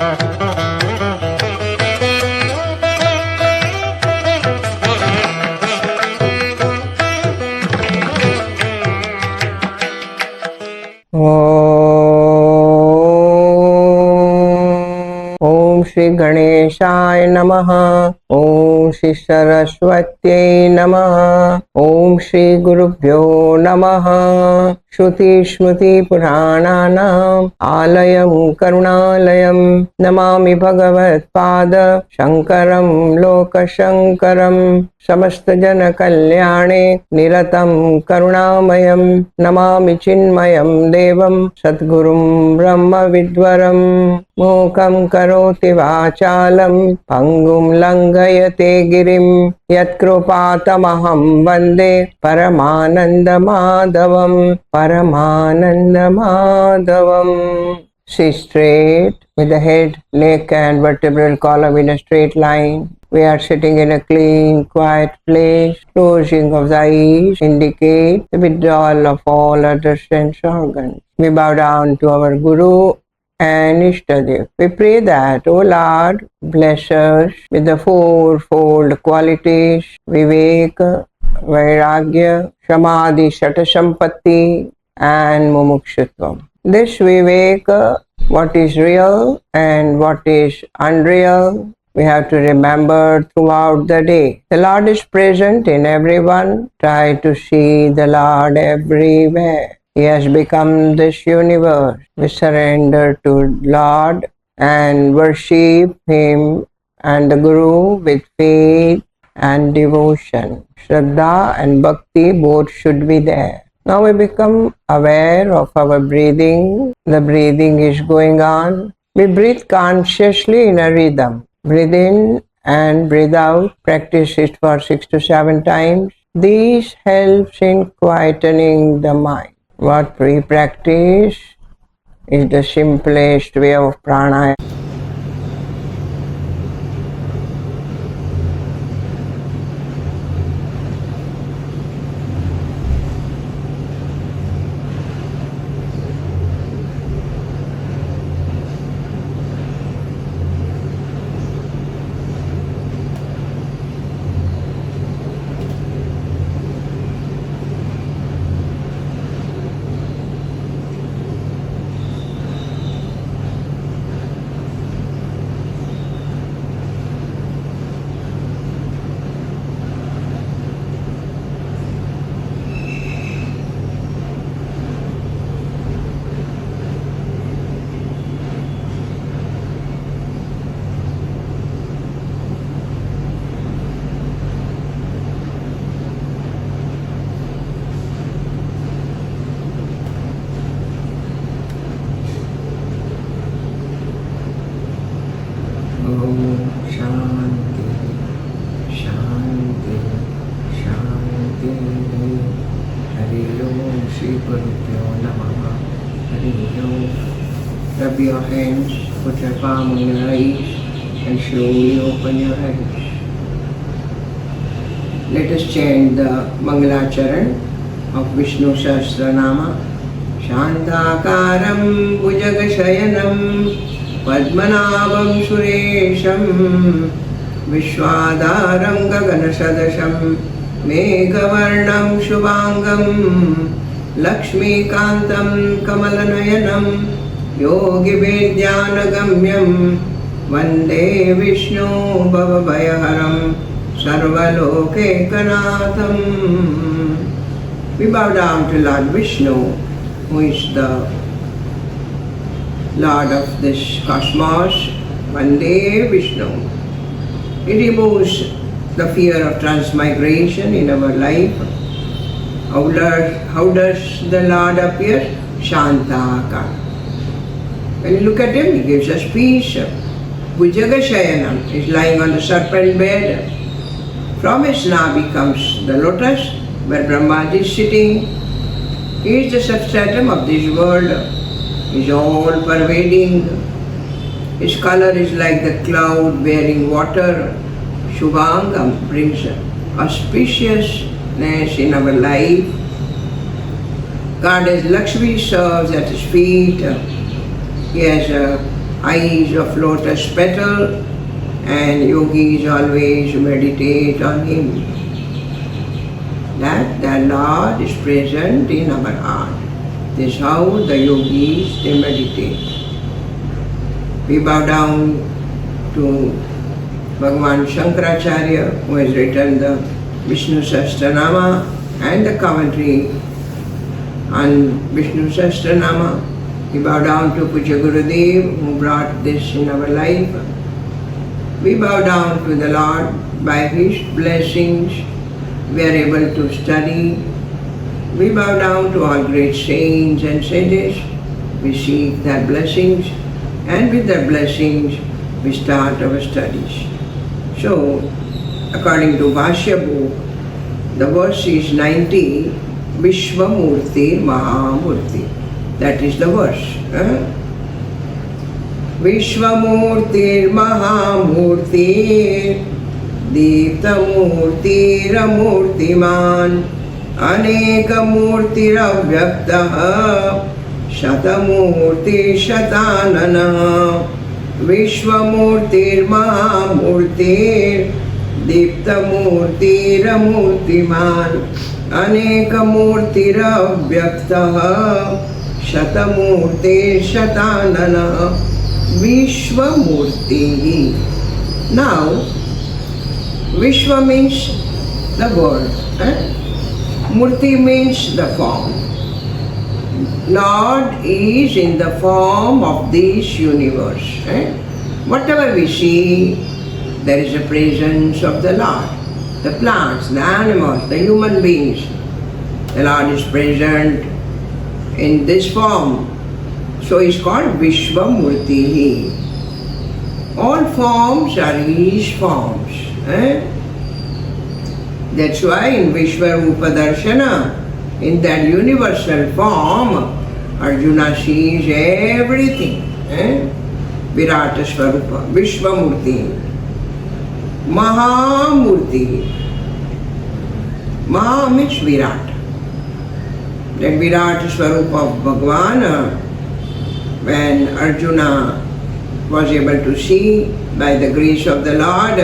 ओम श्री गणेशाय नमः। ओम श्री सरस्वत्यै नमः। ओम श्री गुरुभ्यो नमः। श्रुति स्मृति पुराणानाम् आलयं करुणालयं नमामि भगवत्पाद शंकरं लोकशंकरं। समस्त जन कल्याणे निरतं करुणामयं नमामि चिन्मयं देवं सद्गुरुं ब्रह्म विद्वरं। मूकं करोति वाचालं पङ्गुं लङ्घयते गिरिं यत्कृपातमहं वन्दे परमानन्दमाधवं परमानन्दमाधवं। Sit straight with the head, neck and vertebral column in a straight line. We are sitting in a clean, quiet place. Closing of the eyes indicate the withdrawal of all other sense organs. We bow down to our Guru and Ishtadev. We pray that, O Lord, bless us with the fourfold qualities: Viveka, Vairagya, Samadhi, Satasampatti and Mumukshutvam. This Viveka, what is real and what is unreal, we have to remember throughout the day. The Lord is present in everyone. Try to see the Lord everywhere. He has become this universe. We surrender to Lord and worship Him and the Guru with faith and devotion. Shraddha and Bhakti both should be there. Now we become aware of our breathing. The breathing is going on. We breathe consciously in a rhythm. Breathe in and breathe out. Practice it for 6 to 7 times. This helps in quietening the mind. What we practice is the simplest way of pranayama. Shanti, Shanti, Shanti. Hari Om Shri Gurubhyo Namaha. Hari Om. Rub your hands, put your palm on your eyes and slowly open your eyes. Let us chant the Mangalacharan of Vishnu Sahasranama. Shantakaram Bhujagashayanam Padmanabham Suresham Vishwadaram Gaganasadasham Meghavarnam Shubhangam Lakshmikantam Kamalanayanam Yogi Vidyanagamyam Vande Vishnu Bhavabhayaharam Sarvalokekanatham. We bow down to Lord Vishnu, who is the Lord of this cosmos. Vande Vishnu. It removes the fear of transmigration in our life. How does the Lord appear? Shantaka. When you look at him, he gives us peace. Bhujagashayanam is lying on the serpent bed. From his navi comes the lotus where Brahma is sitting. He is the substratum of this world. He is all pervading. His color is like the cloud bearing water. Shubhangam brings auspiciousness in our life. Goddess Lakshmi serves at his feet. He has eyes of lotus petal, and yogis always meditate on him. That the Lord is present in our heart. This is how the yogis they meditate. We bow down to Bhagavan Shankaracharya, who has written the Vishnu Sahasranama and the commentary on Vishnu Sahasranama. We bow down to Pujya Gurudev, who brought this in our life. We bow down to the Lord. By His blessings we are able to study. We bow down to all great saints and sages. We seek their blessings, and with their blessings we start our studies. So, according to Bhashya book, the verse is 90, Vishwamurti Mahamurti. That is the verse. Vishwamurti Mahamurti Deeptamurti Ramurtiman Anekamurti Ravyaktaha Shatamurti Shatanana Vishwamurti Mahamurti Deeptamurti Ramurtiman Anekamurti Ravyaktaha Shatamurti Shatanana Vishwamurti. Now, Vishwa means the world. Murti means the form. Lord is in the form of this universe. Whatever we see, there is a presence of the Lord. The plants, the animals, the human beings. The Lord is present in this form. So he is called Vishwamurti. All forms are His forms. That's why in Vishwarupa Darshana, in that universal form, Arjuna sees everything. Virata Swarupa, Vishwamurti. Mahamurti. Maha means Virat. That Virata Swarupa of Bhagavan, when Arjuna was able to see by the grace of the Lord,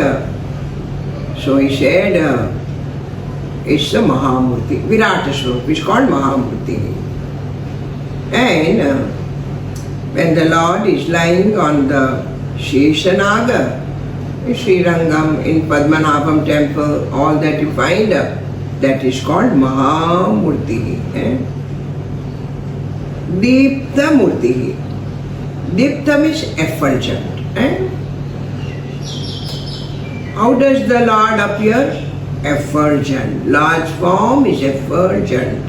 so he said, it's the Mahamurti. Virata Swarupa is called Mahamurti. And when the Lord is lying on the Sheshanaga, Srirangam, in Padmanabham temple, all that you find, that is called Mahamurti. Deepta Murti. Deepta means effulgent. How does the Lord appear? Effulgent. Lord's form is effulgent.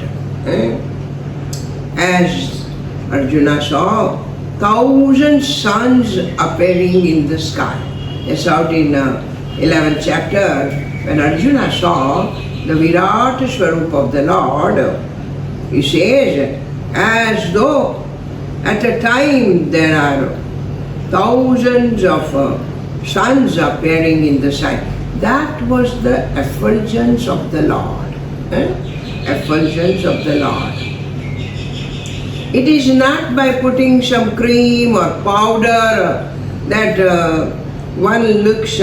As Arjuna saw 1,000 suns appearing in the sky. That's out in 11th chapter, when Arjuna saw the Virata Swarupa of the Lord, he says, as though at a time there are thousands of suns appearing in the sky. That was the effulgence of the Lord. Effulgence of the Lord. It is not by putting some cream or powder that one looks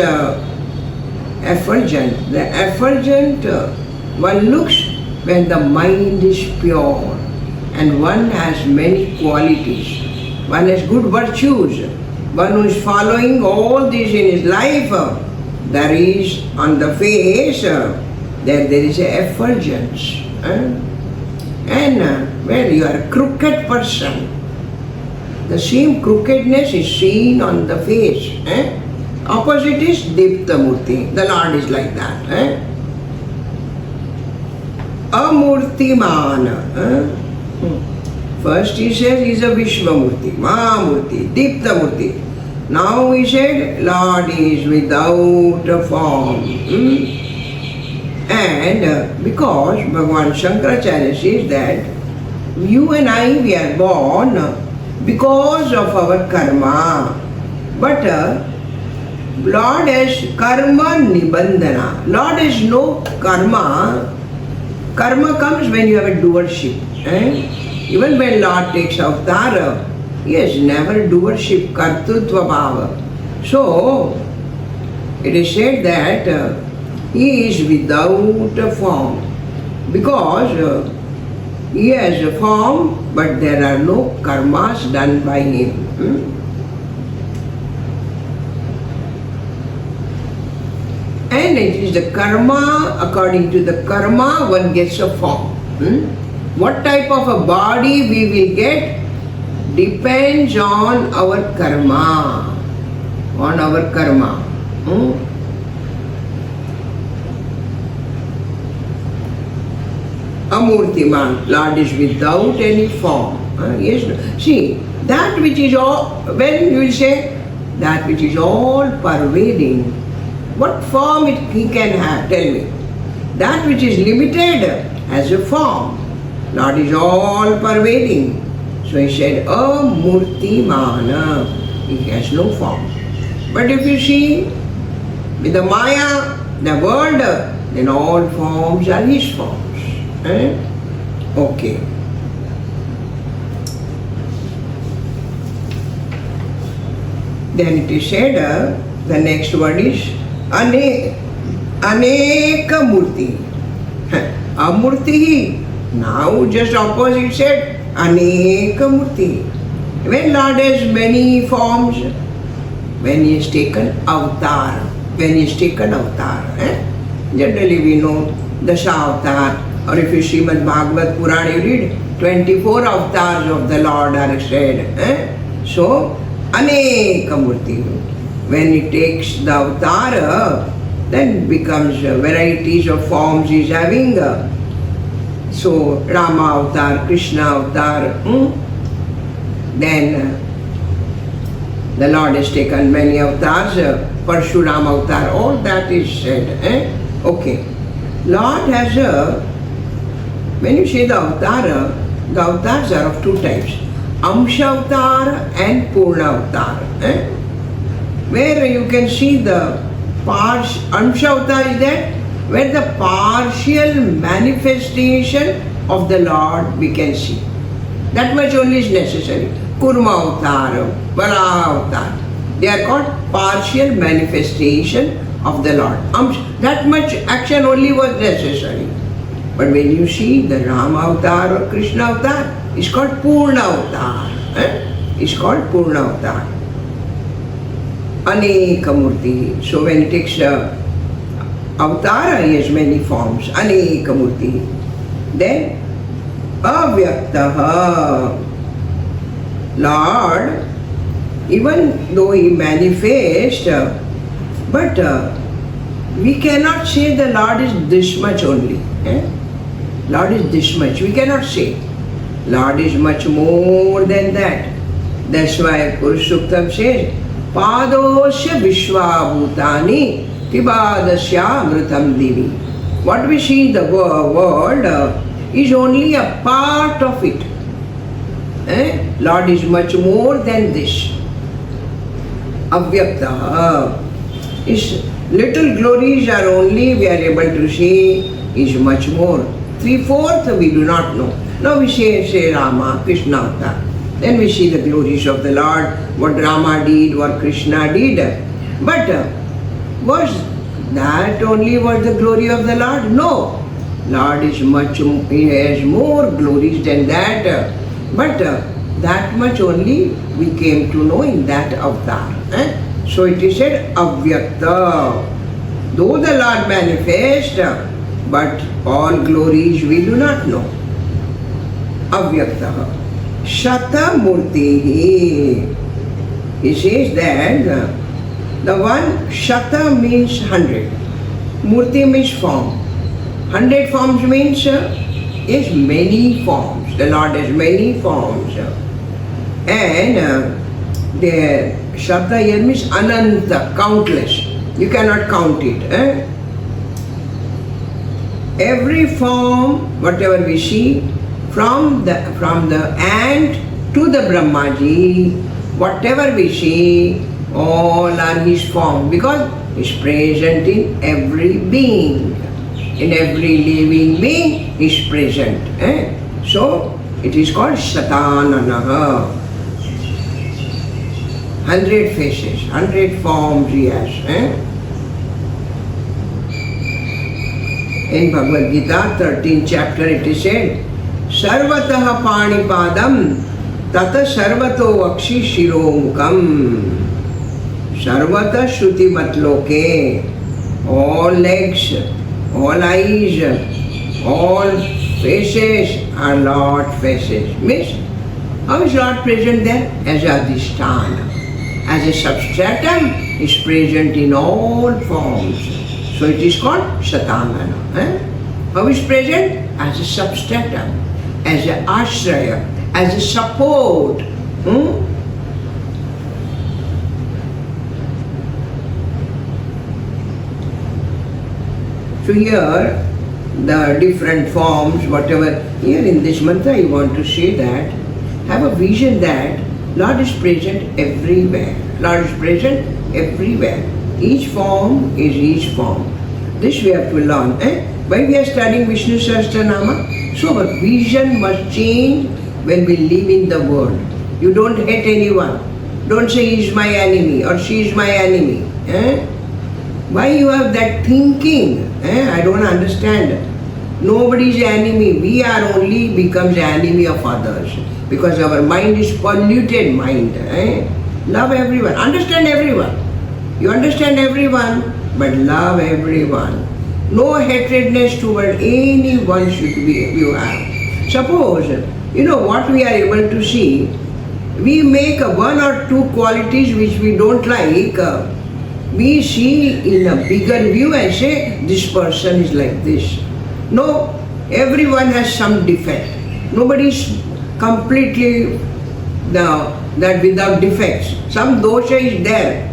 effulgent. The effulgent one looks when the mind is pure and one has many qualities. One has good virtues. One who is following all this in his life, there is on the face, there is a effulgence. And when you are a crooked person, the same crookedness is seen on the face. Opposite is Deepta Murti. The Lord is like that. Amurtiman. First he says he is a Vishwamurti, Mahamurti, Deepta Murti. Now he said Lord is without a form. And because Bhagavan Shankaracharya says that you and I, we are born because of our karma. But Lord has karma nibandhana. Lord has no karma. Karma comes when you have a doership. Even when Lord takes avatar, Yes, never doership, kartutva bhava. So, it is said that he is without a form because he has a form but there are no karmas done by him. And it is the karma, according to the karma one gets a form. What type of a body we will get depends on our karma. On our karma. Amurtiman, Lord is without any form. Yes. See, that which is all, when you will say, that which is all pervading, what form he can have? Tell me. That which is limited has a form. Lord is all pervading. So he said, Amurtimana. He has no form. But if you see, with the Maya, the world, then all forms are his forms. Okay. Then it is said, the next word is Aneka Murti. Amurti. Now just opposite said Aneka Murti. When Lord has many forms, when he is taken avatar, generally we know Dasha avatar, or if you see Srimad Bhagavad Purana, you read 24 avatars of the Lord are said. So, Aneka Murti. When he takes the avatar, then becomes varieties of forms he is having. So, Rama avatar, Krishna avatar. Then the Lord has taken many avatars, Parshurama avatar, all that is said. Okay. Lord has when you say the avatars are of two types, Amsha avatar and Purna avatar. Where you can see the Amsha avatar is that where the partial manifestation of the Lord we can see. That much only is necessary. Kurma avatar, Varaha avatar. They are called partial manifestation of the Lord. That much action only was necessary. But when you see the Rama avatar or Krishna avatar, it's called Purna avatar. It's called Purna avatar. Aneka Murti. So when it takes avatar, he has many forms. Aneka Murti. Then Avyaktaha. Lord, even though he manifests, but we cannot say the Lord is this much only. Lord is this much. We cannot say. Lord is much more than that. That's why Purushottam says, Padosya Vishwabhutani Pibadasya Amritam Divi. What we see in the world is only a part of it. Lord is much more than this. Avyakta is little glories are only we are able to see, is much more. 3/4 we do not know. Now we say Rama, Krishna avatar. Then we see the glories of the Lord, what Rama did, what Krishna did. But was that only was the glory of the Lord? No. Lord is much, he has more glories than that. But that much only we came to know in that avatar. So it is said Avyakta. Though the Lord manifest, but all glories we do not know. Avyakta. Shata Murti. He says that the one Shata means 100. Murti means form. 100 forms means is many forms. The Lord has many forms. And the Shata here means Ananta, countless. You cannot count it. Every form, whatever we see, from the ant to the Brahmaji, whatever we see, all are his form, because he is present in every being. In every living being he is present. So it is called Shatananaha. 100 faces, 100 forms he has. In Bhagavad Gita, 13th chapter, it is said, Sarvatah Panipadam Tata Sarvato Vakshi Shiromukam. Sarvata Shruti Matloke. All legs, all eyes, all faces are Lord faces. Means, how is Lord present there? As Adhisthana. As a substratum, is present in all forms. So it is called Satanana. How is present? As a substratum, as a ashraya, as a support. So here, the different forms, whatever, here in this mantra I want to say that, have a vision that Lord is present everywhere. Lord is present everywhere. Each form is each form. This we have to learn. Why we are studying Vishnu Sahasranama? So our vision must change when we live in the world. You don't hate anyone. Don't say he is my enemy or she is my enemy. Why you have that thinking? I don't understand. Nobody is enemy. We are only becomes enemy of others because our mind is polluted mind. Love everyone. Understand everyone. You understand everyone, but love everyone. No hatredness toward anyone should be you have. Suppose, what we are able to see, we make one or two qualities which we don't like, we see in a bigger view and say, this person is like this. No, everyone has some defect. Nobody is completely that without defects. Some dosha is there.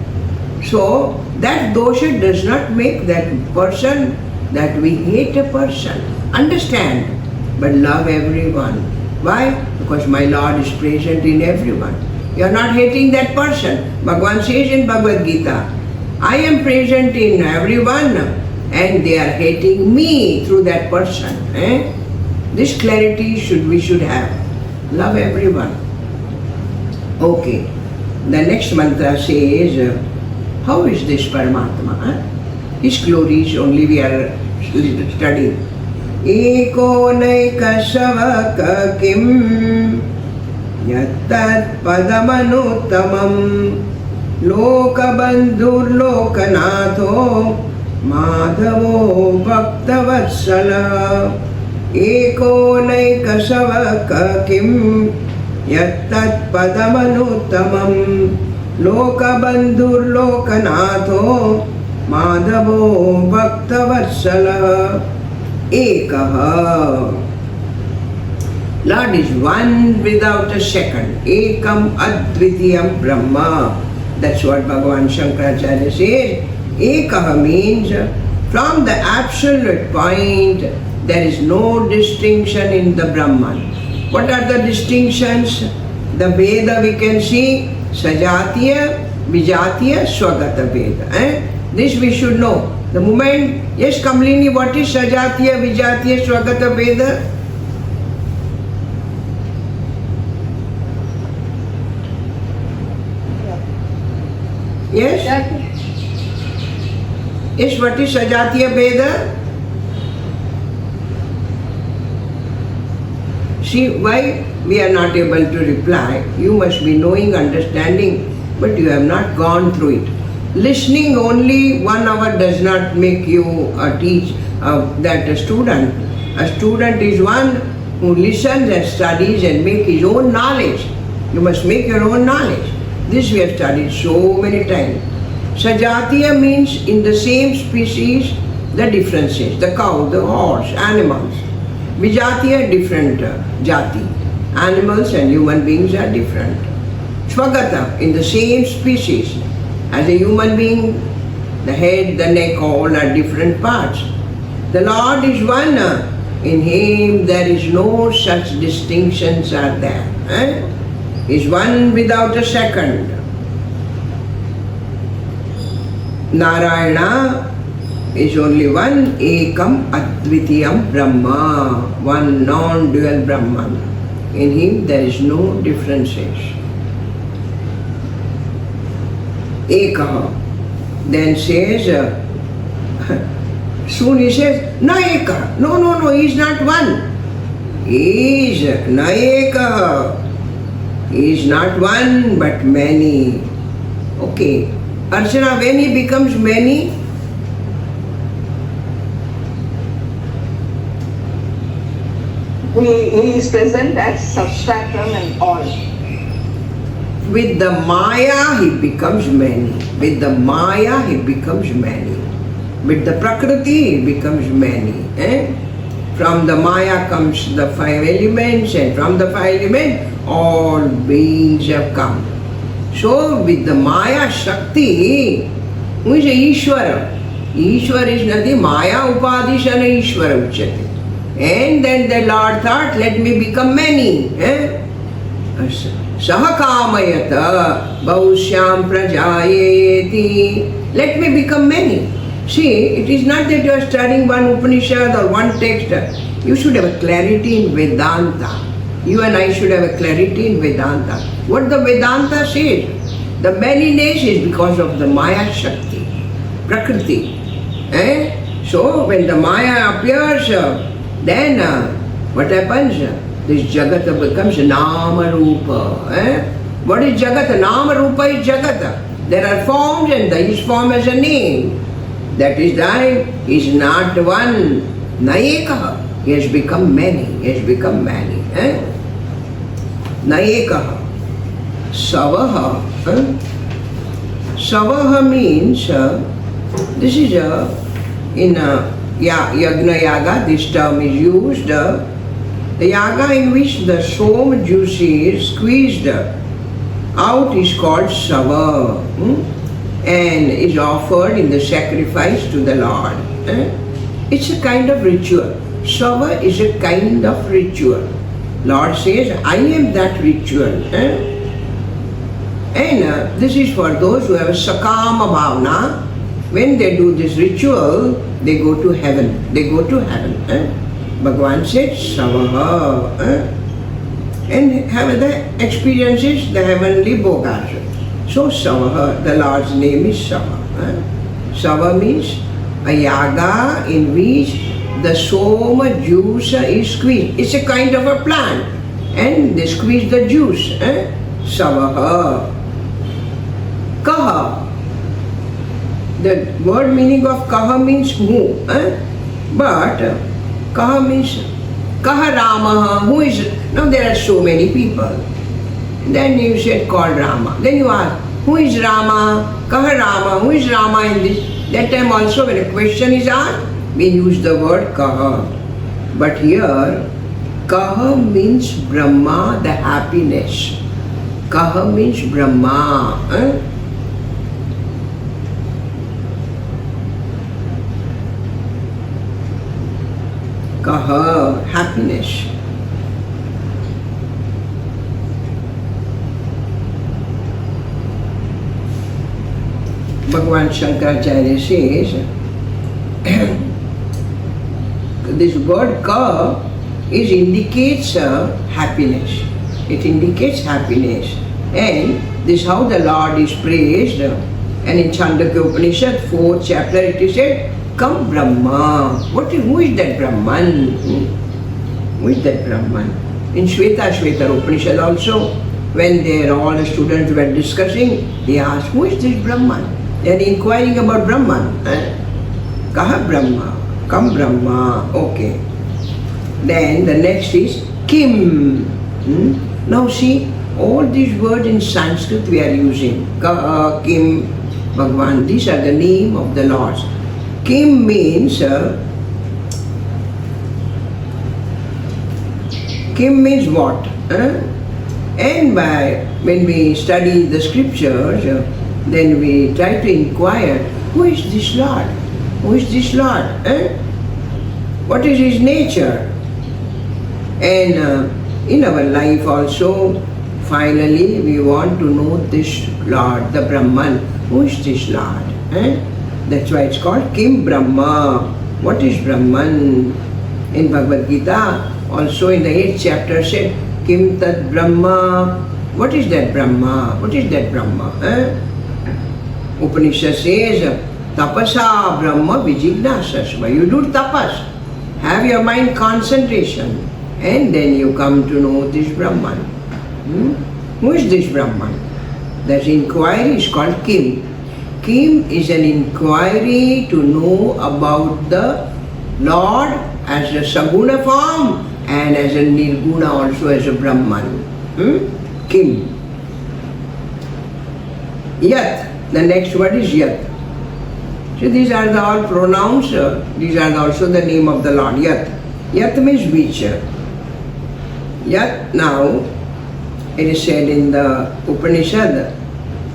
So, that dosha does not make that person that we hate a person. Understand, but love everyone. Why? Because my Lord is present in everyone. You are not hating that person. Bhagavan says in Bhagavad Gita, I am present in everyone and they are hating me through that person. This clarity we should have. Love everyone. Okay. The next mantra says, how is this Paramatma? His glories only we are studying. Eko naikasavaka kim yattat padamanutamam lokabandhur lokanatho madhavo bhaktavatsala eko naikasavaka kim yattat padamanutamam lokabandhur lokanatho madhavo bhaktavatsala ekaha. Lord is one without a second. Ekam advitiyam Brahma. That's what Bhagavan Shankaracharya says. Ekaha means from the absolute point there is no distinction in the Brahman. What are the distinctions? The Veda we can see, Sajatiya, Vijatiya, Swagata Veda. This we should know. The moment, yes Kamlini, what is Sajatiya, Vijatiya, Swagata Veda? Yes? Yes, what is Sajatiya Veda? See, why we are not able to reply? You must be knowing, understanding, but you have not gone through it. Listening only 1 hour does not make you teach that a student. A student is one who listens and studies and make his own knowledge. You must make your own knowledge. This we have studied so many times. Sajatiya means in the same species the differences. The cow, the horse, animals. Vijatiya different jati. Animals and human beings are different. Swagata in the same species. As a human being, the head, the neck, all are different parts. The Lord is one. In Him there is no such distinctions are there. He is one without a second. Narayana is only one, Ekam Advitiyam Brahma, one non-dual Brahman. In Him there is no differences. Ekaha. Then says, soon he says, Na Ekaha. No, he is not one. He is Na Ekaha. He is not one but many. Okay. Archana, when he becomes many, he is present as substratum and all. with the Maya he becomes many. With the Maya he becomes many. With the Prakriti he becomes many. From the Maya comes the five elements, and from the five elements all beings have come. So with the Maya Shakti, who is Ishvara? Ishvara is nothing, Maya Upadishana Ishvara Uchyate. And then the Lord thought, let me become many. Sahakamayata Bausyam Prajayeti. Let me become many. See, it is not that you are studying one Upanishad or one text. You should have a clarity in Vedanta. You and I should have a clarity in Vedanta. What the Vedanta says, the manyness is because of the Maya Shakti, Prakriti. So when the Maya appears, then what happens? This Jagat becomes Nama Rupa. What is Jagat? Nama Rupa is Jagat. There are forms and each form has a name. That is why he is not one. Naekaha. He has become many. He has become many. Naekaha. Savaha. Savaha means, this is in Yagna Yaga, this term is used. The yaga in which the som juice is squeezed out is called sava, and is offered in the sacrifice to the Lord. It's a kind of ritual. Sava is a kind of ritual. Lord says, I am that ritual. And this is for those who have a sakama bhavana. When they do this ritual, they go to heaven. They go to heaven. Bhagavan said, Savaha. And have the experiences, the heavenly bhogas. So Savaha, the Lord's name is Sava. Sava means a yaga in which the soma juice is squeezed. It's a kind of a plant. And they squeeze the juice. Savaha. Kaha. The word meaning of kaha means who. But kaha means kaha Rama. Who is? Now there are so many people. Then you said called Rama. Then you ask, who is Rama? Kaha Rama. Who is Rama in this? That time also when a question is asked, we use the word kaha. But here, kaha means Brahma, the happiness. Kaha means Brahma. Kaha, happiness. Bhagavan Shankaracharya says, this word ka indicates happiness. It indicates happiness. And this is how the Lord is praised. And in Chandogya Upanishad, 4th chapter, it is said, Come Brahma. Who is that Brahman? Who is that Brahman? In Shveta Upanishad also, when all the students were discussing, they asked, who is this Brahman? They are inquiring about Brahman. Kaha Brahma? Come Brahma. Okay. Then the next is Kim. Now see, all these words in Sanskrit we are using. Kaha, Kim, Bhagavan. These are the name of the Lords. Kim means what? And when we study the scriptures, then we try to inquire, who is this Lord? Who is this Lord? What is his nature? And in our life also, finally we want to know this Lord, the Brahman. Who is this Lord? That's why it's called Kim Brahma. What is Brahman? In Bhagavad Gita, also in the 8th chapter said, Kim Tad Brahma. What is that Brahma? What is that Brahma? Upanishad says, tapasa brahma vijignasasva. You do tapas, have your mind concentration, and then you come to know this Brahman. Who is this Brahman? That inquiry is called Kim. Kim is an inquiry to know about the Lord as a Saguna form and as a Nirguna also as a Brahman. Kim. Yat. The next word is Yat. So these are the all pronouns. These are also the name of the Lord. Yat. Yat means which. Yat now, it is said in the Upanishad,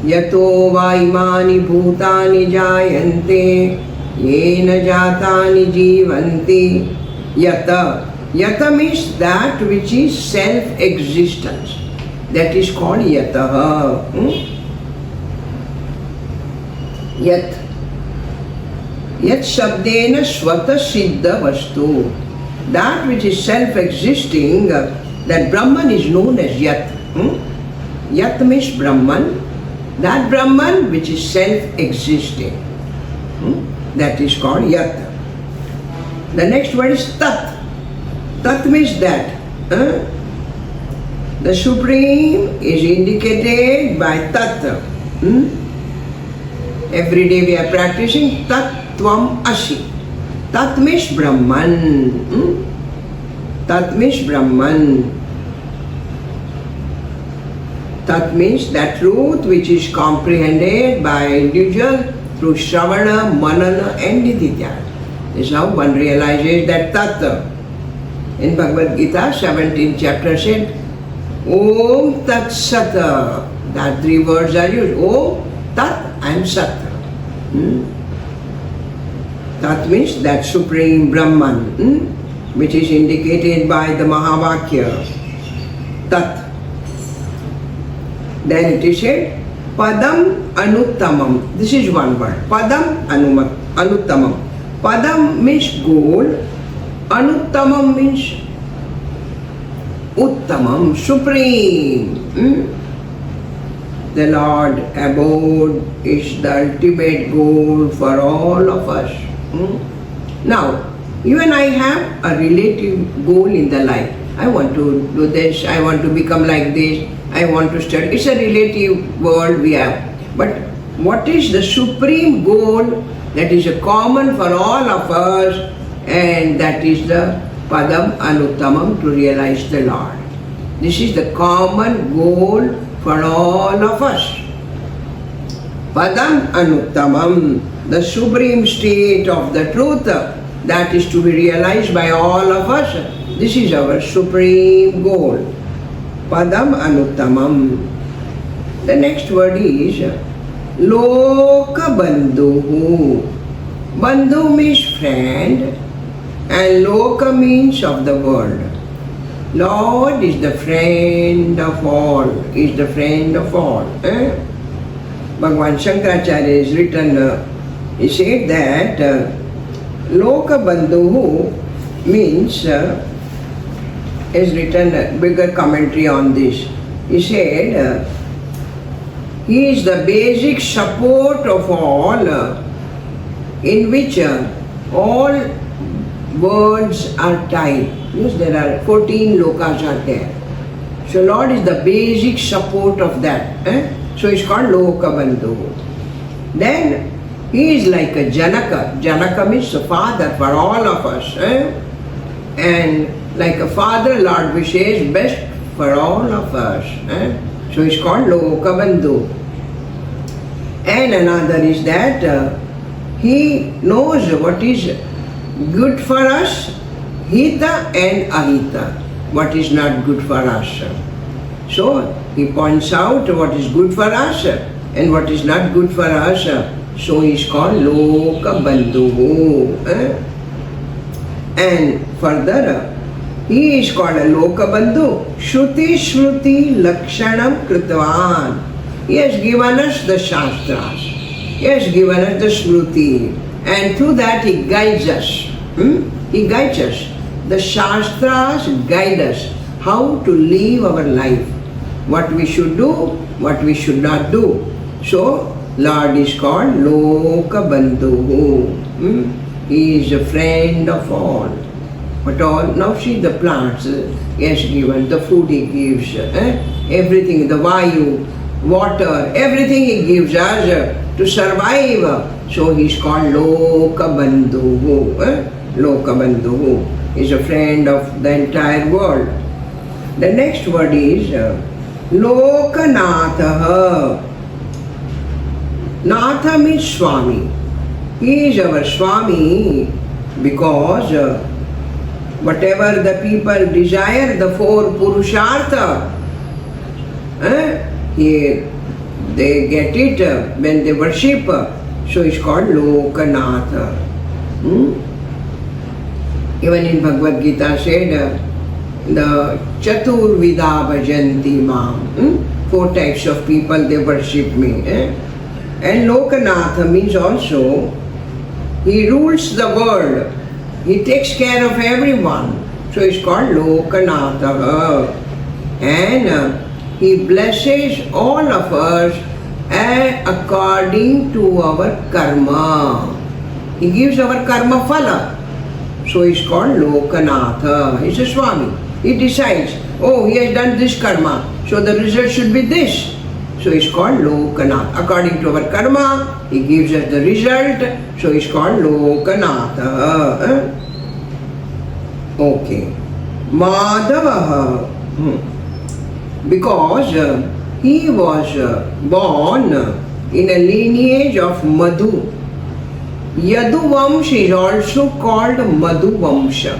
Yato va imani bhutani jayante yena jatani jivanti. Yata. Yata means that which is self-existence. That is called Yataha. Yat. Yat shabdena svata siddha vastu. That which is self-existing, that Brahman is known as Yat. Yat means Brahman. That Brahman which is self-existing. That is called Yat. The next word is Tat. Tat means that. The Supreme is indicated by Tat. Every day we are practicing Tat Tvam Asi. Tat means Brahman. Tat means Brahman. Tat means that truth which is comprehended by individual through Shravana, Manana and Nididhyana. This is how one realizes that Tat. In Bhagavad Gita, 17th chapter said, Om Tat Sat. That three words are used. Om, Tat and Sat. Tat means that Supreme Brahman, which is indicated by the Mahavakya. Tat. Then it is said, Padam Anuttamam. This is one word. Padam Anuttamam. Padam means goal. Anuttamam means Uttamam, supreme. The Lord abode is the ultimate goal for all of us. Now, you and I have a relative goal in the life. I want to do this, I want to become like this, I want to study. It's a relative world we have. But what is the supreme goal that is a common for all of us, and that is the Padam Anuttamam, to realize the Lord. This is the common goal for all of us. Padam Anuttamam, the supreme state of the truth that is to be realized by all of us. This is our supreme goal. Padam Anuttamam. The next word is Loka Bandhu. Bandhu means friend and Loka means of the world. Lord is the friend of all, is the friend of all. Bhagavan Shankaracharya is written, he said that Loka Bandhu means, is written a bigger commentary on this. He said, he is the basic support of all, in which all worlds are tied. Yes, there are 14 lokas are there. So Lord is the basic support of that. So it's called Loka Bandhu. Then he is like a Janaka. Janaka means the father for all of us. And like a father, Lord wishes best for all of us. So it's called Loka Bandhu. And another is that he knows what is good for us, Hita and Ahita, what is not good for us. So he points out what is good for us and what is not good for us. So he is called Loka Bandhu. And further, he is called a Loka Bandhu. Shruti Shruti Lakshanam Kritvan. He has given us the Shastras. He has given us the Shruti. And through that he guides us. He guides us. The Shastras guide us how to live our life. What we should do, what we should not do. So Lord is called Lokabandhu. He is a friend of all. But all, now see the plants he has given, the food he gives, everything, the vayu, water, everything he gives us to survive. So he is called Lokabandhu. Lokabandhu is a friend of the entire world. The next word is Lokanatha. Natha means Swami. He is our Swami because whatever the people desire, the four Purushartha, they get it when they worship. So it's called Lokanatha. Even in Bhagavad Gita said, the Chaturvida Bhajanti Mam. 4 types of people they worship me. And Lokanatha means also he rules the world. He takes care of everyone. So it's called Lokanatha. And he blesses all of us according to our karma. He gives our karma phala. So he's called Lokanatha. He's a Swami. He decides, oh, he has done this karma, so the result should be this. So he's called Lokanath. According to our karma, he gives us the result, so he's called Lokanatha. Okay. Madhava. Because he was born in a lineage of Madhu. Yaduvamsha is also called Madhuvamsha.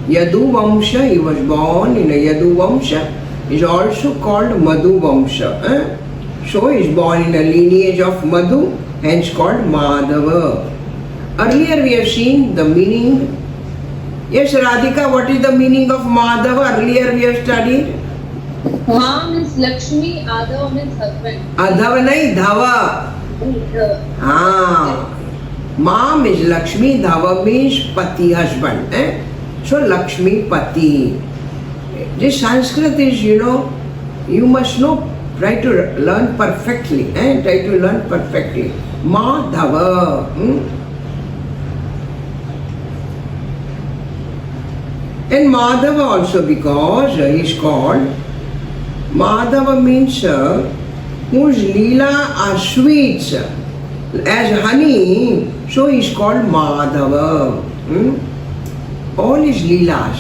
Yaduvamsha, he was born in a Yaduvamsha, is also called Madhuvamsha. So he is born in a lineage of Madhu, hence called Madhava. Earlier we have seen the meaning. Yes, Radhika, what is the meaning of Madhava? Earlier we have studied. Ma means Lakshmi, Adhava means husband. Adhava nahi, Dhava. Ma means Lakshmi, Dhava means Pati, husband. So Lakshmi Pati. This Sanskrit is, you must know, try to learn perfectly. Try to learn perfectly. Madhava. And Madhava also because he is called, Madhava means whose Leela are sweets as honey, so he is called Madhava. All his Leelas.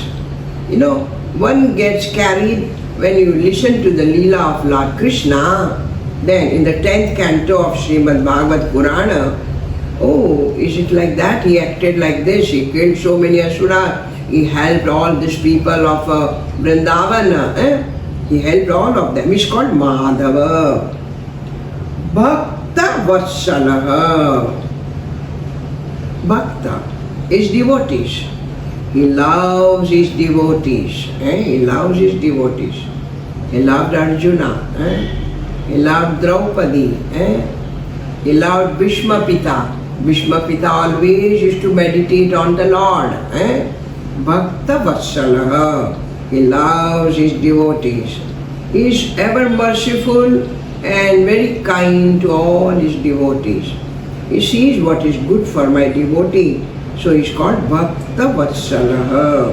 One gets carried when you listen to the Leela of Lord Krishna. Then in the 10th canto of Srimad Bhagavad Purana, oh, is it like that? He acted like this, he killed so many Asuras, he helped all these people of Vrindavan, he helped all of them. He's called Madhava. Bhakta Vatsalaha. Bhakta is devotees. He loves his devotees. He loves his devotees. He loved Arjuna. He loved Draupadi. He loved Bhishma Pita. Bhishma Pita always used to meditate on the Lord. Bhakta Vatsalaha. He loves his devotees. He is ever merciful and very kind to all his devotees. He sees what is good for my devotee. So he is called Bhakta Vatsalaha.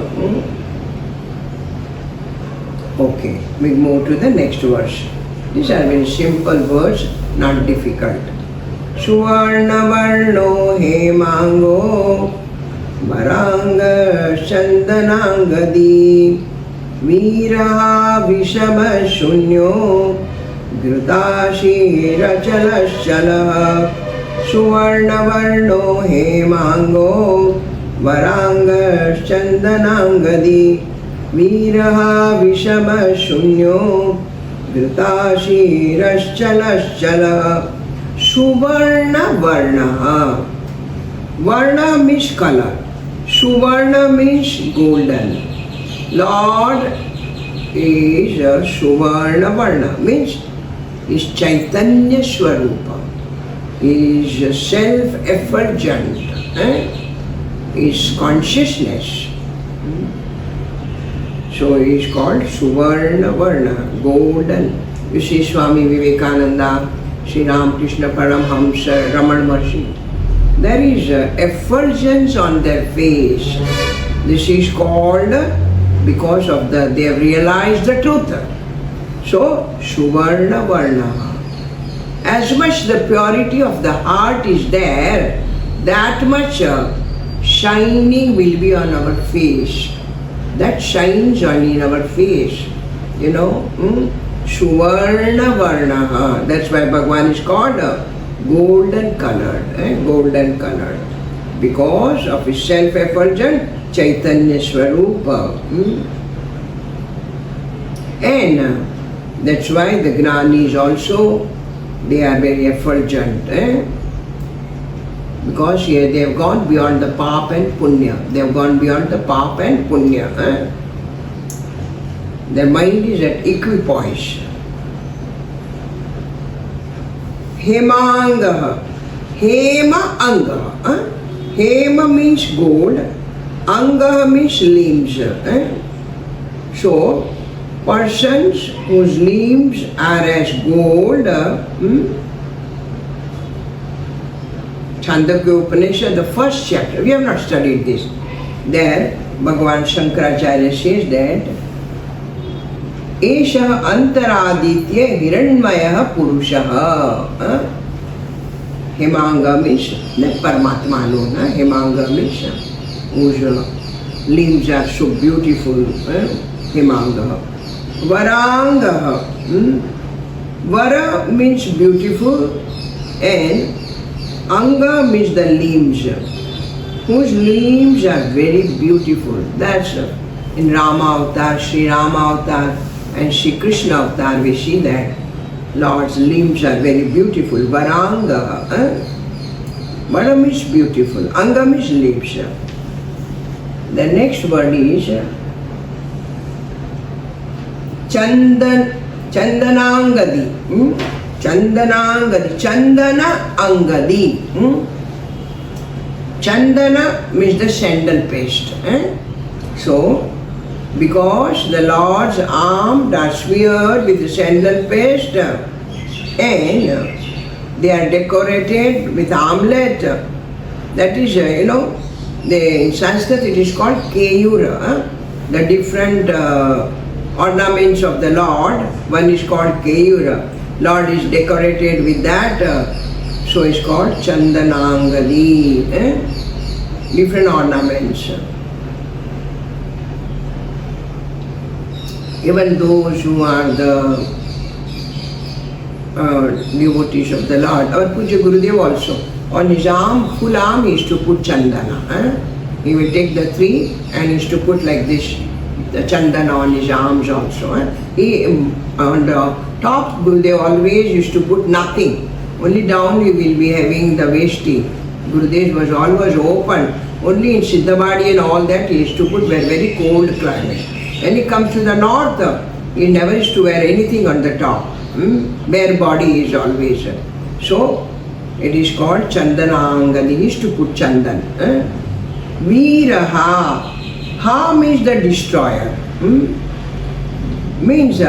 Okay, we move to the next verse. These are very simple words, not difficult. Suvarna Varno Hemango Varanga Chandanangadi Viraha Vishama Shunyo Dhrutashira Chalashala Suvarna Varno Hemango Varanga Chandanangadi Viraha Vishama Shunyo Dhrutashira Chalashala Suvarna Varna. Varna means color. Suvarna means golden. Lord is a Suvarna Varna, means is Chaitanya Swarupa. Is self-effulgent. Is consciousness. So he is called Suvarna Varna, golden. You see Swami Vivekananda, Sri Ramakrishna Paramhamsa, Raman Maharshi. There is effulgence on their face. This is called because of they have realized the truth. So, Suvarna Varna. As much the purity of the heart is there, that much shining will be on our face. That shines on in our face. You know, Suvarna Varna. That's why Bhagavan is called golden colored. Golden colored. Because of his self-effulgent Chaitanya Swarupa. And that's why the Gnanis also, they are very effulgent. Because here they have gone beyond the Pap and Punya. They have gone beyond the Pap and Punya. Their mind is at equipoise. Hemangaha. Hema Angaha. Hema means gold. Angaha means limbs. So, persons whose limbs are as gold, Chandogya Upanishad, the first chapter, we have not studied this. There, Bhagavan Shankaracharya says that Esha Antaraditya Hiranmaya Purushaha. Hemanga means Paramatma alone. Hemanga means whose limbs are so beautiful. Hemanga. Varanga. Vara means beautiful and Anga means the limbs, whose limbs are very beautiful. That's in Rama Avatar, Sri Rama Avatar and Sri Krishna Avatar we see that Lord's limbs are very beautiful. Varanga. Vara means beautiful. Anga means limbs. The next word is Chandanangadi. Chandanangadi. Chandana Angadi. Chandana means the sandal paste. So, because the Lord's arms are smeared with the sandal paste and they are decorated with armlet, that is, in Sanskrit it is called Keyura. The different ornaments of the Lord, one is called Keyura. Lord is decorated with that, so it's called Chandanangadi. Different ornaments. Even those who are the devotees of the Lord, our Puja Gurudev also, on his arm, full arm, he used to put Chandana. He will take the three and he used to put like this, the Chandana on his arms also. He, on the top, Gurudev always used to put nothing. Only down he will be having the vesti. Gurudev was always open. Only in Siddhabadi and all that he used to put very cold climate. When he comes to the north, he never used to wear anything on the top. Bare body is always. So, it is called Chandanangadi. He used to put Chandan. Veeraha. Ha means the destroyer. Means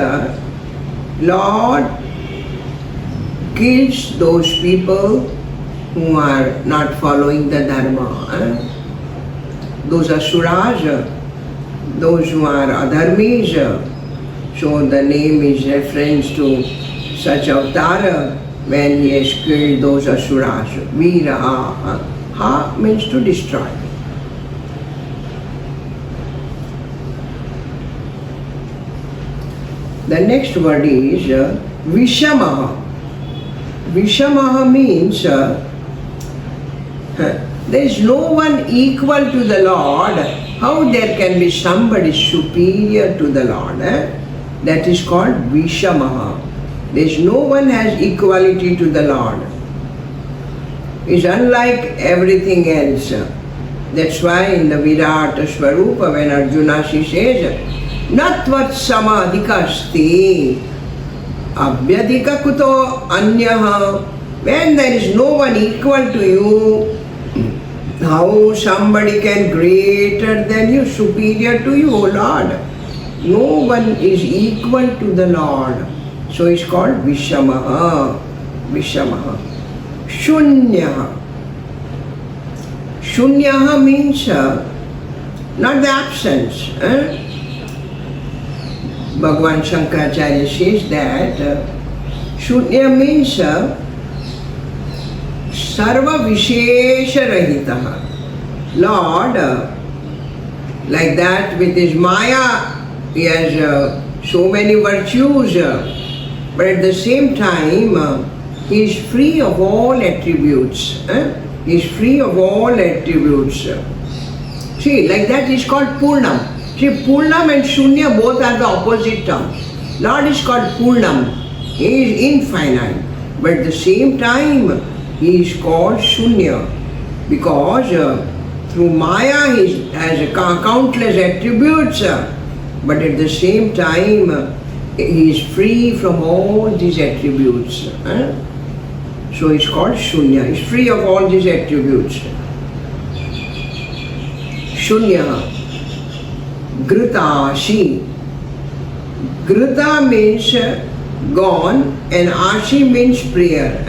Lord kills those people who are not following the Dharma. Those asuras, those who are adharmis. So the name is reference to such avatar when he has killed those asuras. Veeraha. Ha means to destroy. The next word is Vishamaha. Vishamaha means there is no one equal to the Lord. How there can be somebody superior to the Lord? That is called Vishamaha. There is no one has equality to the Lord. It's unlike everything else. That's why in the Virata Swarupa, when Arjuna says, Natvat samadhikasti abhyadhika kuto anyaha. When there is no one equal to you, how somebody can greater than you, superior to you, O Lord? No one is equal to the Lord. So it's called Vishamaha. Vishamaha. Shunyaha. Shunyaha means not the absence. Bhagavan Shankaracharya says that Shunya means Sarva Vishesha Rahitaha. Lord, like that with his Maya, he has so many virtues, but at the same time, he is free of all attributes. He is free of all attributes. See, like that is called Purnam. See, Purnam and Shunya both are the opposite terms. Lord is called Purnam. He is infinite. But at the same time, he is called Shunya. Because through Maya he has countless attributes. But at the same time, he is free from all these attributes. So it's called Shunya. He is free of all these attributes. Shunya. Grita-ashi. Grita means gone and ashi means prayer.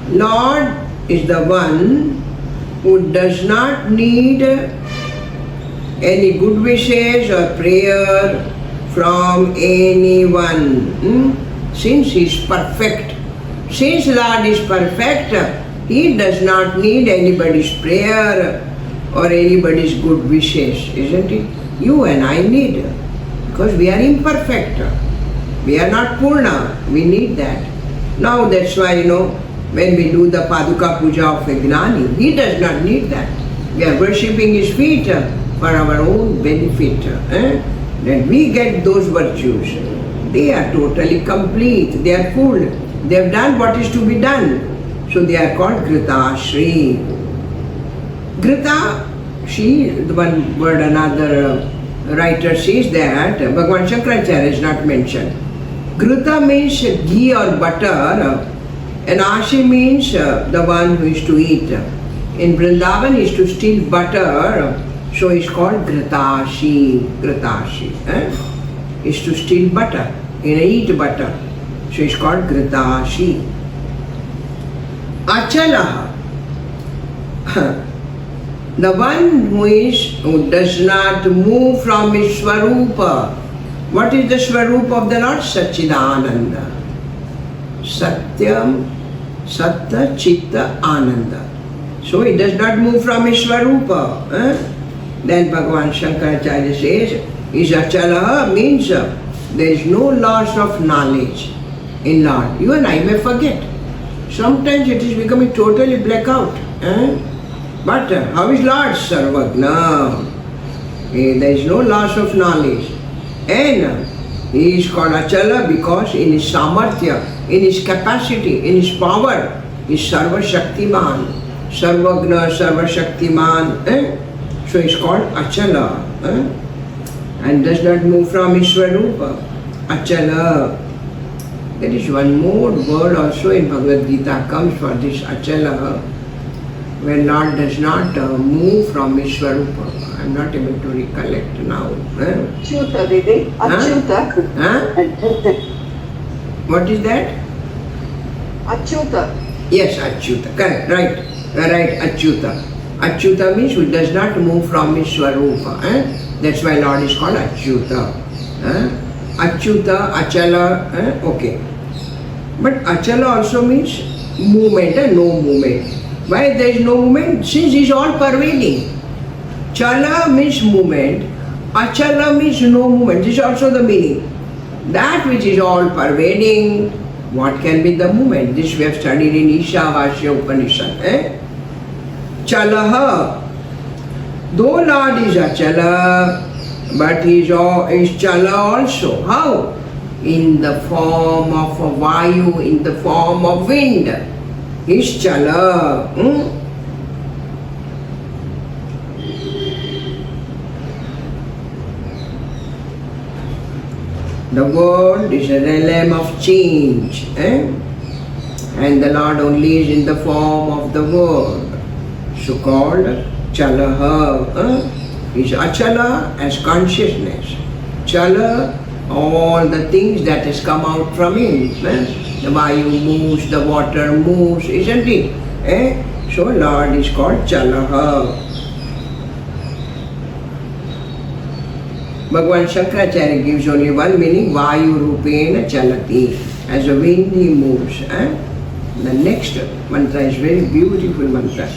Lord is the one who does not need any good wishes or prayer from anyone. Since he is perfect, since Lord is perfect, he does not need anybody's prayer or anybody's good wishes, isn't it? You and I need, because we are imperfect. We are not Purna. We need that. Now that's why, when we do the Paduka Puja of a Gnani, he does not need that. We are worshipping his feet for our own benefit. That we get those virtues. They are totally complete. They are full. They have done what is to be done. So they are called Grita Shri. Grita, she, the one word another writer says that Bhagavan Shankaracharya is not mentioned. Grita means ghee or butter, and ashi means the one who is to eat. In Vrindavan he is to steal butter, so it's called Gritashi. Gritashi. Is to steal butter, eat butter. So it's called Gritashi. Achala. The one who does not move from his Swarupa. What is the Swarupa of the Lord? Satchidananda. Satyam, Satta, Chitta, Ananda. So he does not move from his Swarupa. Then Bhagavan Shankaracharya says, is Achala means there is no loss of knowledge in Lord. You and I may forget. Sometimes it is becoming totally blackout. But how is Lord? Sarvagna. There is no loss of knowledge. And he is called Achala because in his samarthya, in his capacity, in his power, he is Sarva Shaktiman. Sarvagna, Sarva Shaktiman. So he is called Achala. And does not move from his Swarupa. Achala. There is one more word also in Bhagavad Gita comes for this Achala, where Lord does not move from his Swarupa. I am not able to recollect now. Achyuta, Didi. Achyuta. What is that? Achyuta. Yes, Achyuta. Correct. Right. Achyuta. Achyuta means who does not move from his Swarupa. That's why Lord is called Achyuta. Achyuta, Achala. Okay. But Achala also means movement, no movement. Why there is no movement? Since he is all pervading. Chala means movement. Achala means no movement. This is also the meaning. That which is all pervading, what can be the movement? This we have studied in Ishavasya Upanishad. Chalaha. Though Lord is Achala, but he is Chala also. How? In the form of a Vayu, in the form of wind. He is Chala. The world is a realm of change. And the Lord only is in the form of the world. So called Chalaha. Is Achala as consciousness. Chala, all the things that has come out from him. The Vayu moves, the water moves, isn't it? So Lord is called Chalaha. Bhagavan Shankaracharya gives only one meaning, Vayu Rupena Chalati. As a wind he moves. The next mantra is very beautiful mantra.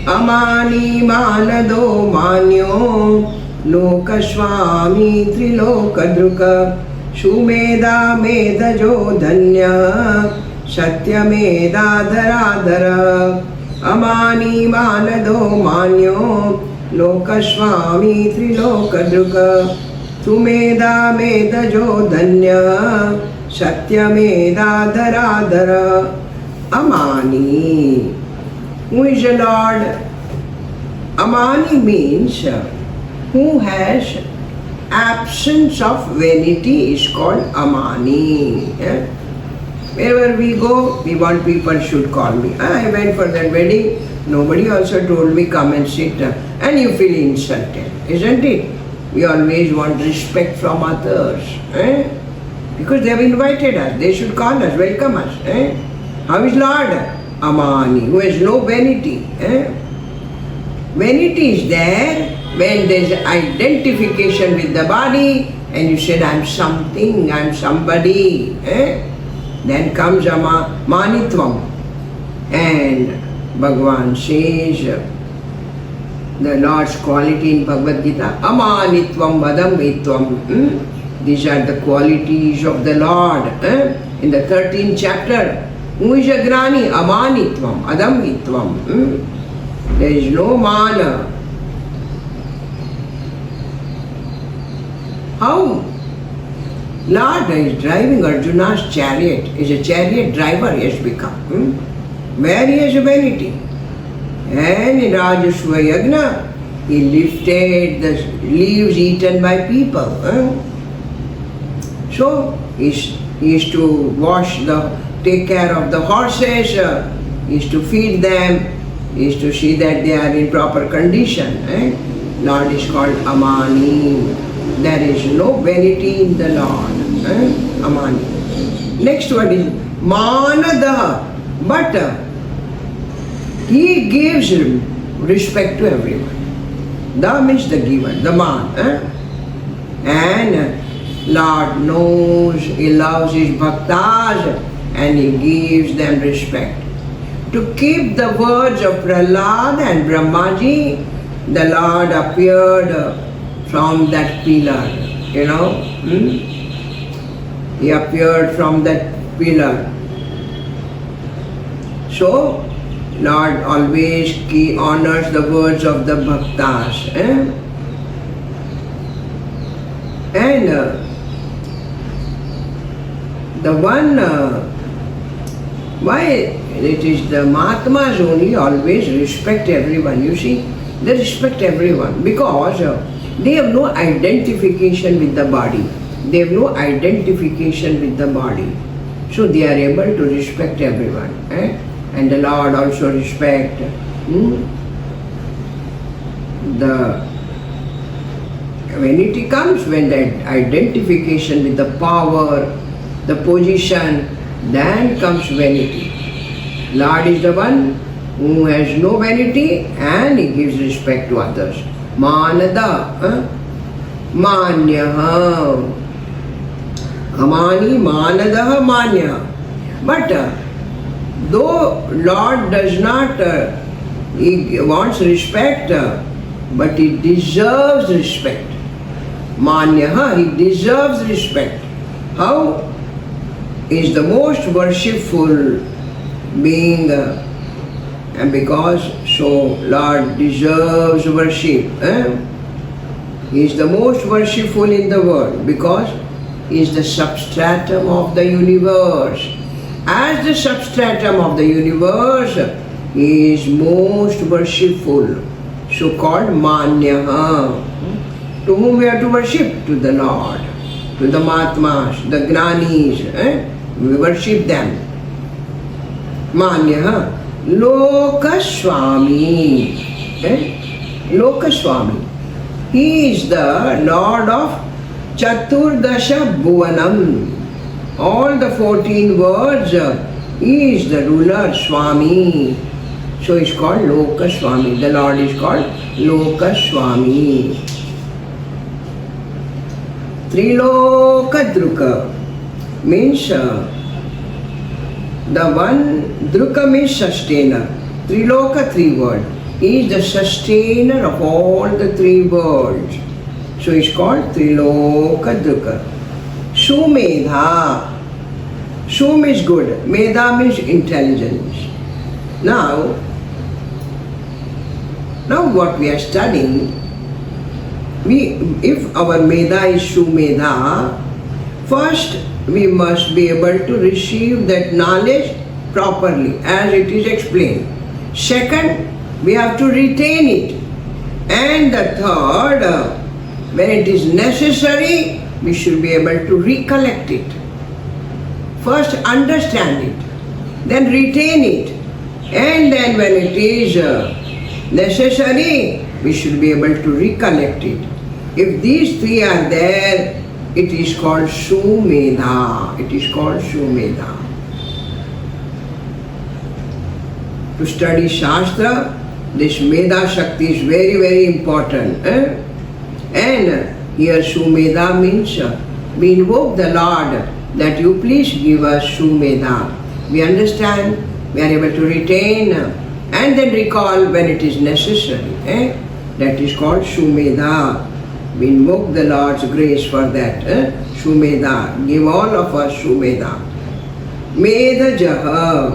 Amani Manado Manyo Lokaswami Trilokadruka Shumeda Medajo Dhanya Satyameda Dharadhara. Amani Manado Manyo Lokaswami Trilokadruka Sumeda Medajo Dhanya Satyameda Dharadhara. Amani. Who is the Lord? Amani means who has absence of vanity is called Amani. Wherever we go, we want people should call me. I went for that wedding, nobody also told me come and sit, and you feel insulted, isn't it? We always want respect from others, because they have invited us, they should call us, welcome us. How is Lord? Amani, who has no vanity. Vanity is there when there is identification with the body and you said, I am something, I am somebody. Then comes Manitvam. And Bhagavan says, the Lord's quality in Bhagavad Gita, Amanitvam Vadam. These are the qualities of the Lord. In the 13th chapter, who is Agrani? Amanitvam, Adamitvam. There is no mana. How? Lord is driving Arjuna's chariot, is a chariot driver he has become. Where he has a vanity. And in Rajaswa Yagna, he lifted the leaves eaten by people. So, he is to take care of the horses, he is to feed them, he is to see that they are in proper condition. Lord is called Amani. There is no vanity in the Lord. Amani. Next word is Manada. But he gives respect to everyone. Da means the giver, the man. And Lord knows, he loves his bhaktas and he gives them respect. To keep the words of Prahlad and Brahmaji, the Lord appeared from that pillar, He appeared from that pillar. So, Lord always honors the words of the bhaktas. And the one, why it is the Mahatmas only always respect everyone. You see, they respect everyone because they have no identification with the body. They have no identification with the body. So they are able to respect everyone. And the Lord also respect when it comes, when that identification with the power, the position, then comes vanity. Lord is the one who has no vanity and he gives respect to others. Manada, Manyaha. Amani, Manadaha, Manya. But though Lord does not, he wants respect, but he deserves respect. Manyaha, he deserves respect. How? He is the most worshipful being, and because so Lord deserves worship. He is the most worshipful in the world because he is the substratum of the universe. As the substratum of the universe, he is most worshipful, so called Manyaha. To whom we have to worship? To the Lord, to the Mahatmas, the Gnanis. We worship them. Manyaha. Lokaswami. Lokaswami. He is the Lord of Chaturdasha Bhuvanam. all the 14 words, he is the ruler, Swami. So he's called Loka Swami. The Lord is called Loka Swami. Triloka Druka means the one, Druka means sustainer. Triloka, 3 words. He is the sustainer of all the 3 worlds. So he is called Triloka Druka. Sumedha. Sum is good. Medha means intelligence. Now what we are studying, if our Medha is Sumedha, first we must be able to receive that knowledge properly as it is explained. Second, we have to retain it. And the third, when it is necessary, we should be able to recollect it. First understand it, then retain it, and then when it is necessary, we should be able to recollect it. If these 3 are there, it is called Sumedha. It is called Sumedha. To study Shastra, this Medha Shakti is very, very important. And here Sumedha means we invoke the Lord that you please give us Sumedha. We understand, we are able to retain and then recall when it is necessary. That is called Sumedha. We invoke the Lord's grace for that. Sumedha. Give all of us Sumedha. Medha Jaha.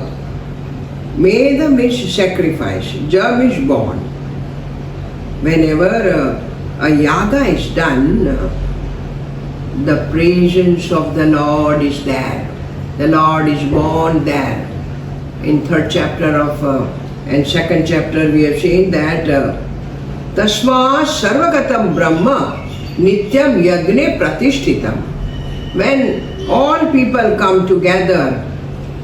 Medha means sacrifice. Ja means born. Whenever a yaga is done, the presence of the Lord is there. The Lord is born there. In 3rd chapter of and 2nd chapter we have seen that Tasma Sarvagatam Brahma Nityam Yagne Pratishtitam. When all people come together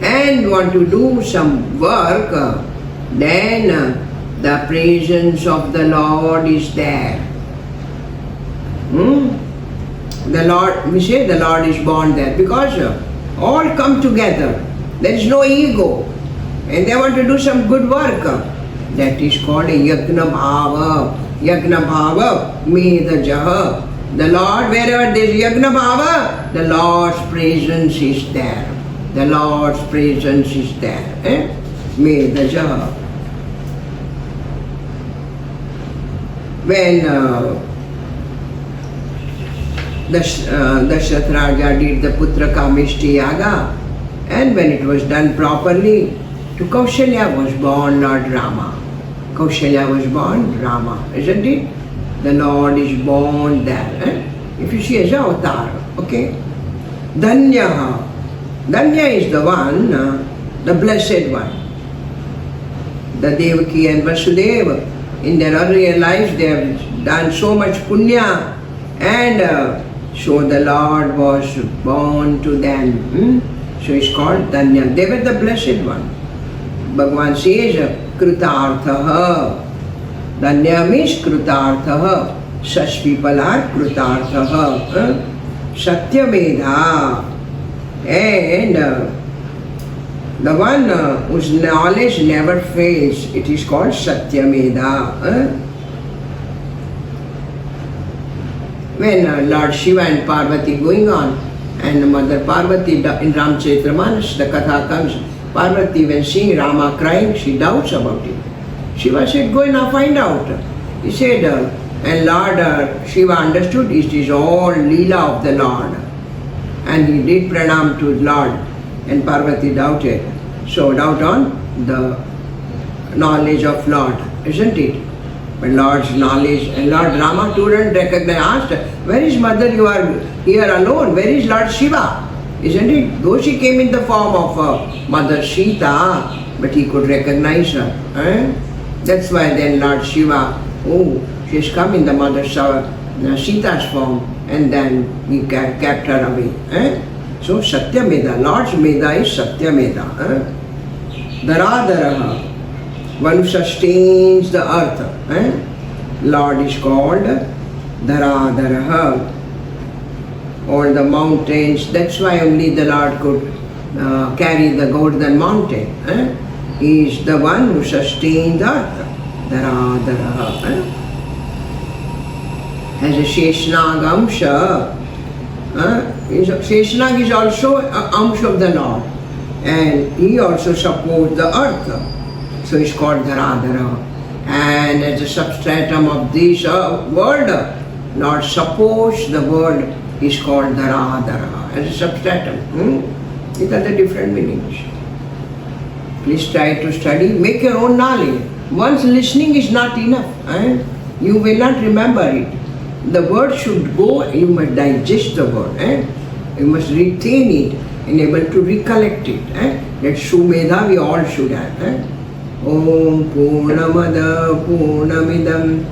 and want to do some work, then the presence of the Lord is there. The Lord, we say the Lord is born there because all come together. There is no ego and they want to do some good work. That is called a Yagna Bhava. Yagna Bhava, Medha Jaha. The Lord, wherever there is Yagna Bhava, the Lord's presence is there. The Lord's presence is there. Medha Jaha. When Dashrath Raja did the Putra Kamishti Yaga, and when it was done properly, to Kaushalya was born Lord Rama. Kaushalya was born Rama, isn't it? The Lord is born there. If you see as an avatar, okay? Dhanyaha. Dhanya is the one, the blessed one. The Devaki and Vasudeva, in their earlier lives, they have done so much punya, and so the Lord was born to them. So it's called Dhanya. They were the blessed one. Bhagavan says, Krutarthaha. Dhanya means Krutarthaha. Such people are Krutarthaha. Satyamedha. And the one whose knowledge never fails, it is called Satyamedha. When Lord Shiva and Parvati going on, and Mother Parvati in Ramchaitra-manas, the Katha comes, Parvati when seeing Rama crying, she doubts about it. Shiva said, go and now find out. He said, and Lord Shiva understood it is all Leela of the Lord. And he did pranam to Lord, and Parvati doubted. So doubt on the knowledge of Lord, isn't it? But Lord's knowledge, and Lord Rama couldn't recognize, asked, where is Mother, you are here alone, where is Lord Shiva? Isn't it? Though she came in the form of Mother Sita, but he could recognize her. That's why then Lord Shiva, she has come in the Mother Sita's form, and then he kept her away. So Satyamedha, Lord's Medha is Satyamedha. Dharadharaha, one who sustains the earth. Lord is called Dharadharaha. or the mountains. That's why only the Lord could carry the golden mountain. He is the one who sustained the earth. Dara, dara, as a Sheshnag Amsha. Sheshnag is also an Amsha of the Lord, and he also supports the earth. So it's called Dharadhara. And as a substratum of this world, Lord supports the world, is called Dharadhara. As a substratum. These are the different meanings. Please try to study, make your own knowledge. Once listening is not enough. You will not remember it. The word should go, you must digest the word. You must retain it and able to recollect it. That Sumedha we all should have. Om Purnamada Purnamidam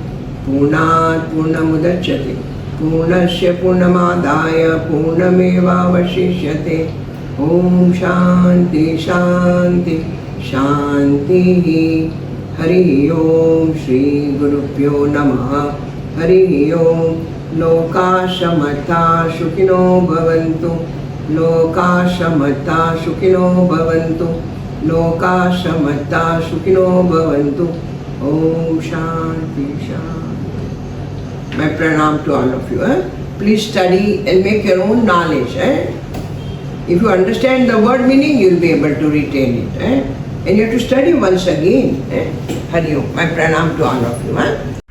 Purnat Purnamudachyate Purnasya Purnamadaya Purnameva Vashishyate. Om Shanti Shanti Shanti. Hari Om Shri Gurubhyo Namaha. Hari Om. Loka Samatha Sukhino Bhavantu. Loka Samatha Sukhino Bhavantu. Loka Samatha Sukhino Bhavantu. Om Shanti Shanti. My pranam to all of you. Please study and make your own knowledge. If you understand the word meaning, you will be able to retain it. And you have to study once again. Hari Om. My pranam to all of you.